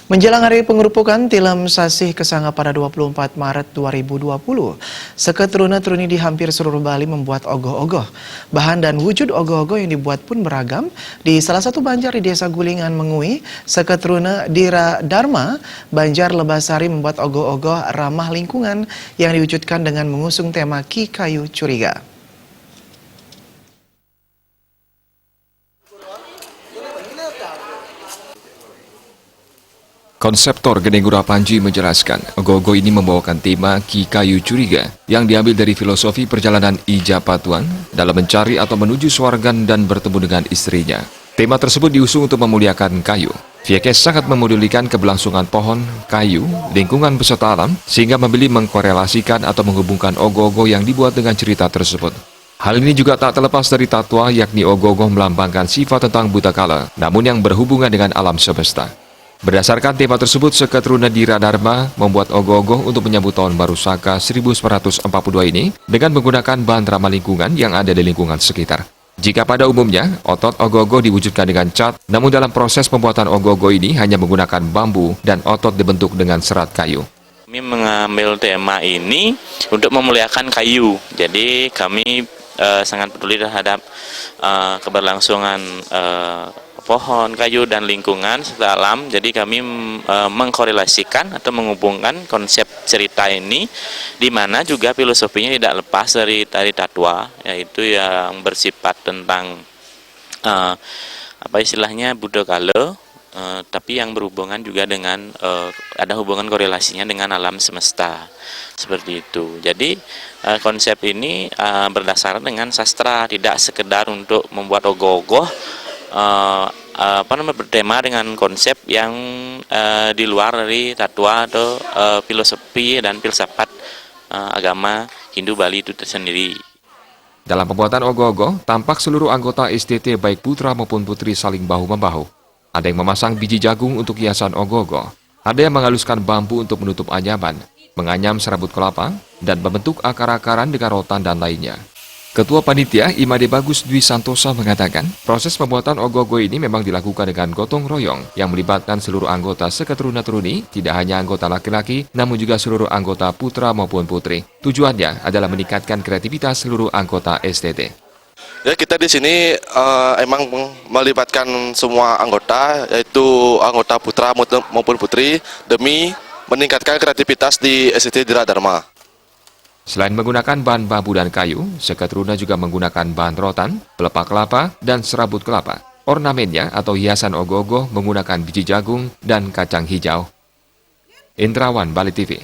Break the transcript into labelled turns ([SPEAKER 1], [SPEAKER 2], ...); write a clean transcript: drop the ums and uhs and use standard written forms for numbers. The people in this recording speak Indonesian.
[SPEAKER 1] Menjelang hari pengerupukan Tilem Sasih Kesanga pada 24 Maret 2020, seketruna-truni di hampir seluruh Bali membuat ogoh-ogoh. Bahan dan wujud ogoh-ogoh yang dibuat pun beragam. Di salah satu banjar di Desa Gulingan Mengui, seketruna Dira Dharma, Banjar Lebasari membuat ogoh-ogoh ramah lingkungan yang diwujudkan dengan mengusung tema Ki Kayu Curiga.
[SPEAKER 2] Konseptor Genegura Panji menjelaskan, ogoh-ogoh ini membawakan tema Ki Kayu Curiga yang diambil dari filosofi perjalanan Ija Patuan dalam mencari atau menuju swargan dan bertemu dengan istrinya. Tema tersebut diusung untuk memuliakan kayu. Viekes sangat memodulikan keberlangsungan pohon, kayu, lingkungan beserta alam, sehingga membeli mengkorelasikan atau menghubungkan ogoh-ogoh yang dibuat dengan cerita tersebut. Hal ini juga tak terlepas dari tatwa, yakni ogoh-ogoh melambangkan sifat tentang buta kala, namun yang berhubungan dengan alam semesta. Berdasarkan tema tersebut, seketruna Dira Dharma membuat ogoh-ogoh untuk menyambut tahun baru Saka 1942 ini dengan menggunakan bahan ramah lingkungan yang ada di lingkungan sekitar. Jika pada umumnya, otot ogoh-ogoh diwujudkan dengan cat, namun dalam proses pembuatan ogoh-ogoh ini hanya menggunakan bambu dan otot dibentuk dengan serat kayu.
[SPEAKER 3] Kami mengambil tema ini untuk memuliakan kayu, jadi kami sangat peduli terhadap keberlangsungan pohon, kayu, dan lingkungan serta alam. Jadi kami mengkorelasikan atau menghubungkan konsep cerita ini, di mana juga filosofinya tidak lepas dari tatwa, yaitu yang bersifat tentang Buddha kala, tapi yang berhubungan juga dengan ada hubungan korelasinya dengan alam semesta, seperti itu. Jadi konsep ini berdasarkan dengan sastra, tidak sekedar untuk membuat ogoh-ogoh bertema dengan konsep yang di luar dari tatwa atau filosofi dan filsafat agama Hindu Bali itu tersendiri.
[SPEAKER 2] Dalam pembuatan ogoh-ogoh, tampak seluruh anggota STT baik putra maupun putri saling bahu-membahu. Ada yang memasang biji jagung untuk hiasan ogoh-ogoh, ada yang menghaluskan bambu untuk menutup anyaman, menganyam serabut kelapa, dan membentuk akar-akaran dengan rotan dan lainnya. Ketua Panitia Imade Bagus Dwi Santosa mengatakan, proses pembuatan ogoh-ogoh ini memang dilakukan dengan gotong royong yang melibatkan seluruh anggota seketruna-truni, tidak hanya anggota laki-laki, namun juga seluruh anggota putra maupun putri. Tujuannya adalah meningkatkan kreativitas seluruh anggota STT.
[SPEAKER 4] Ya, kita di sini emang melibatkan semua anggota, yaitu anggota putra maupun putri, demi meningkatkan kreativitas di STT Dira Dharma.
[SPEAKER 2] Selain menggunakan bahan bambu dan kayu, seketruna juga menggunakan bahan rotan, pelepah kelapa, dan serabut kelapa. Ornamennya atau hiasan ogoh-ogoh menggunakan biji jagung dan kacang hijau. Indrawan, Bali TV.